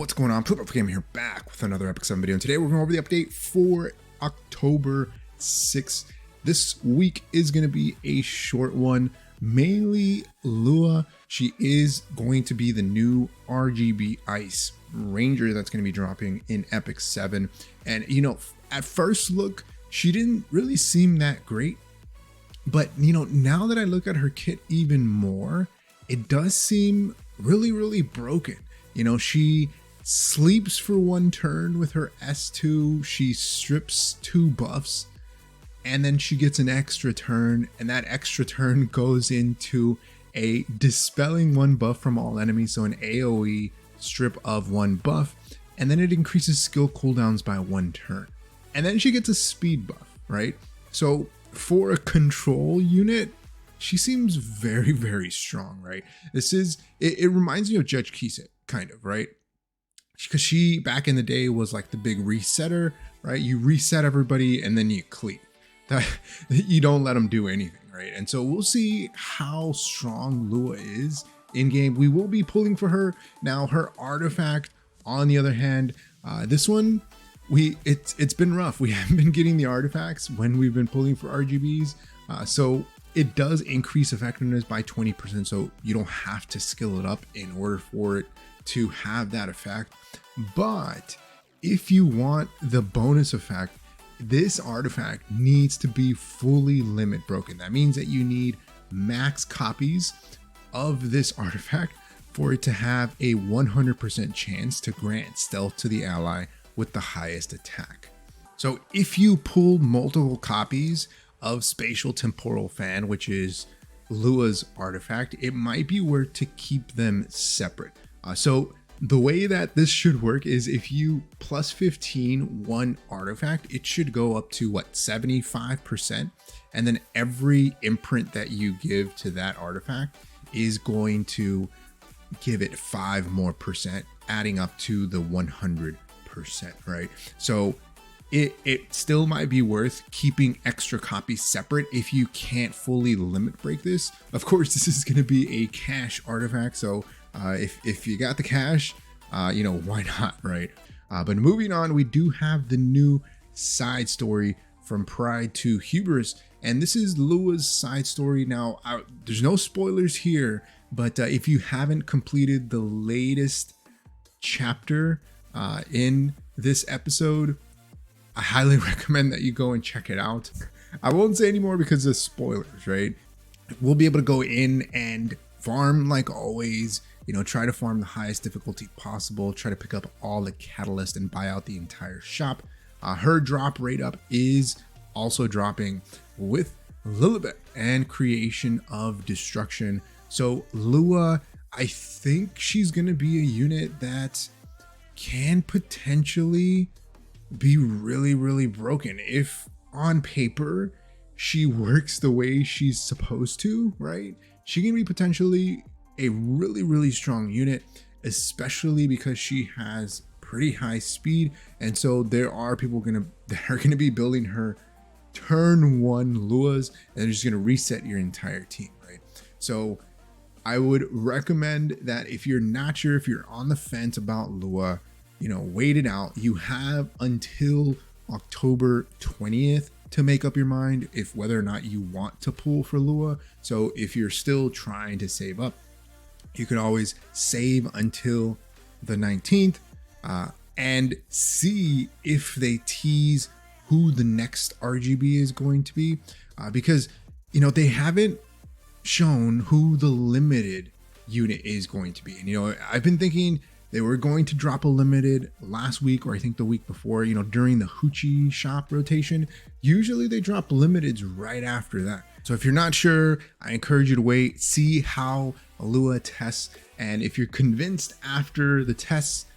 What's going on? Flip Up Game here, back with another Epic 7 video. And today we're going over the update for October 6th. This week is going to be a short one. Mainly Lua. She is going to be the new RGB Ice Ranger that's going to be dropping in Epic 7. And you know, at first look, she didn't really seem that great. But you know, now that I look at her kit even more, it does seem really broken. You know, she sleeps for one turn with her S2, she strips 2 buffs, and then she gets an extra turn, and that extra turn goes into a dispelling 1 buff from all enemies, so an AoE strip of 1 buff, and then it increases skill cooldowns by 1 turn. And then she gets a speed buff, right? So for a control unit, she seems very strong, right? This is, it reminds me of Judge Kiset, kind of, right? Because she, back in the day, was like the big resetter, right? You reset everybody and then you cleave. You don't let them do anything, right? And so we'll see how strong Lua is in game. We will be pulling for her. Now, her artifact, on the other hand, this one, it's been rough. We haven't been getting the artifacts when we've been pulling for RGBs. So it does increase effectiveness by 20%, so you don't have to skill it up in order for it to have that effect. But if you want the bonus effect, this artifact needs to be fully limit broken. That means that you need max copies of this artifact for it to have a 100% chance to grant stealth to the ally with the highest attack. So if you pull multiple copies of Spatial Temporal Fan, which is Lua's artifact, it might be worth to keep them separate. So the way that this should work is if you plus 15 one artifact, it should go up to what, 75%, and then every imprint that you give to that artifact is going to give it 5 more percent, adding up to the 100%, right? So it still might be worth keeping extra copies separate if you can't fully limit break this. Of course, this is going to be a cash artifact, so if you got the cash, you know, why not, right? But moving on, we do have the new side story from Pride to Hubris, and this is Lua's side story. Now, there's no spoilers here, but if you haven't completed the latest chapter in this episode, I highly recommend that you go and check it out. I won't say anymore because of spoilers, right? We'll be able to go in and farm like always, you know, try to farm the highest difficulty possible, try to pick up all the catalyst and buy out the entire shop. Her drop Rateup is also dropping with Lilibet and Creation of Destruction. So Lua, I think she's going to be a unit that can potentially be really broken if on paper she works the way she's supposed to, right? She can be potentially a really strong unit, especially because she has pretty high speed, and so there are people that are gonna be building her turn 1 Luas, and they're just gonna reset your entire team, right? So I would recommend that if you're not sure, if you're on the fence about Lua, you know, wait it out. You have until October 20th to make up your mind if whether or not you want to pull for Lua. So if you're still trying to save up, you can always save until the 19th and see if they tease who the next RGB is going to be, because you know, they haven't shown who the limited unit is going to be. And you know, I've been thinking they were going to drop a limited last week, or I think the week before, you know, during the Hoochie shop rotation. Usually they drop limiteds right after that. So if you're not sure, I encourage you to wait, see how Lua tests. And if you're convinced after the tests,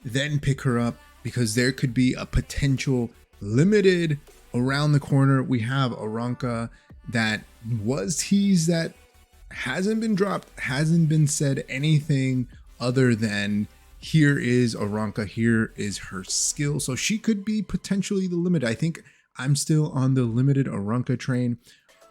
then pick her up, because there could be a potential limited around the corner. We have Aranka that was teased, that hasn't been dropped, hasn't been said anything other than here is Aranka, here is her skill. So she could be potentially the limit. I think I'm still on the limited Aranka train.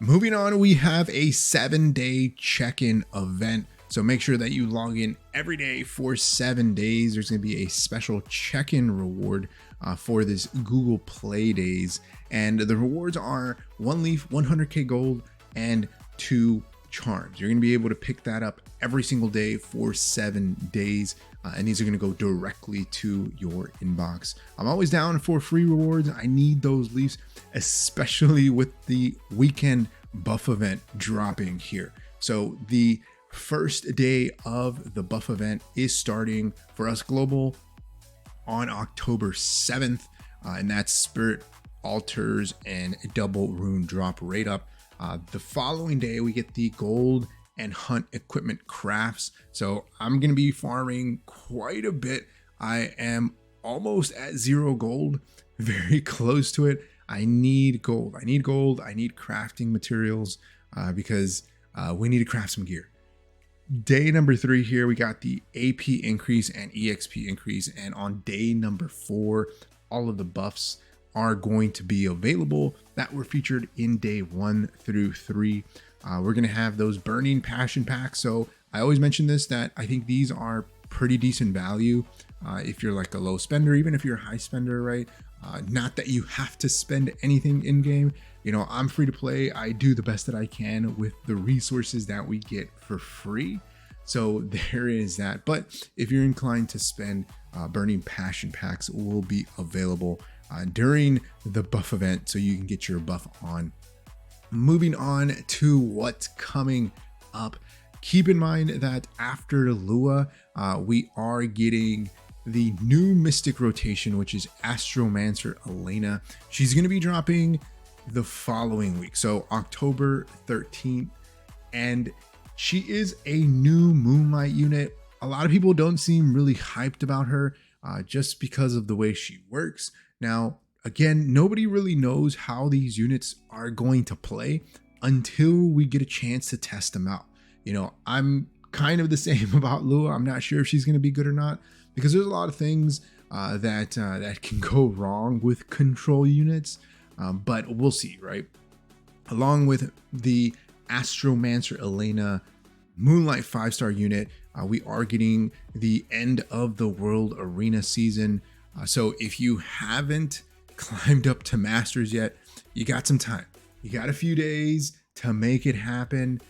Moving on, we have a 7-day check-in event. So make sure that you log in every day for 7 days. There's going to be a special check-in reward for this Google Play Days. And the rewards are 1 leaf, 100k gold, and 2 charms. You're going to be able to pick that up every single day for 7 days. And these are going to go directly to your inbox. I'm always down for free rewards. I need those leaves, especially with the weekend buff event dropping here. So the first day of the buff event is starting for us global on October 7th. And that's Spirit Altars and Double Rune Drop Rateup. The following day, we get the gold and hunt equipment crafts. So I'm going to be farming quite a bit. I am almost at 0 gold, very close to it. I need gold. I need gold. I need crafting materials because we need to craft some gear. Day number 3 here, we got the AP increase and EXP increase. And on day number 4, all of the buffs are going to be available that were featured in day 1 through 3. We're going to have those burning passion packs. So I always mention this, that I think these are pretty decent value if you're like a low spender, even if you're a high spender, right? Not that you have to spend anything in game. You know, I'm free to play. I do the best that I can with the resources that we get for free. So there is that. But if you're inclined to spend, burning passion packs will be available during the buff event, so you can get your buff on. Moving on to what's coming up. Keep in mind that after Lua, we are getting the new Mystic rotation, which is Astromancer Elena. She's going to be dropping the following week, so October 13th. And she is a new Moonlight unit. A lot of people don't seem really hyped about her just because of the way she works. Now, again, nobody really knows how these units are going to play until we get a chance to test them out. You know, I'm kind of the same about Lua. I'm not sure if she's going to be good or not, because there's a lot of things that can go wrong with control units, but we'll see, right? Along with the Astromancer Elena Moonlight 5-star unit, we are getting the end of the world arena season. So if you haven't climbed up to Masters yet, you got some time. You got a few days to make it happen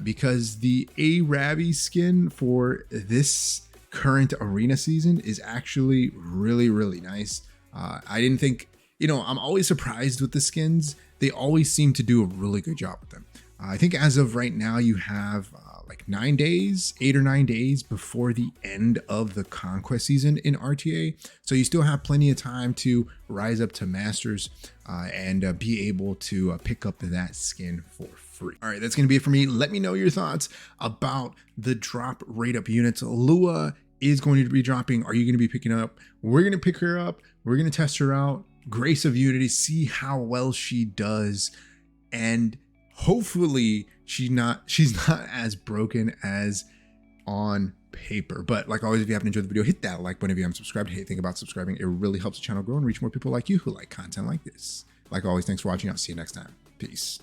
because the Arabi skin for this current arena season is actually really, really nice. I didn't think, you know, I'm always surprised with the skins. They always seem to do a really good job with them. I think as of right now, you have like 9 days, 8 or 9 days before the end of the conquest season in RTA. So you still have plenty of time to rise up to Masters and be able to pick up that skin for free. All right, that's going to be it for me. Let me know your thoughts about the drop rate up units. Lua is going to be dropping. Are you going to be picking up? We're going to pick her up. We're going to test her out. Grace of Unity, see how well she does. And hopefully she's not as broken as on paper. But like always, if you haven't enjoyed the video, hit that like button. If you haven't subscribed, hey, think about subscribing. It really helps the channel grow and reach more people like you who like content like this. Like always, thanks for watching. I'll see you next time. Peace.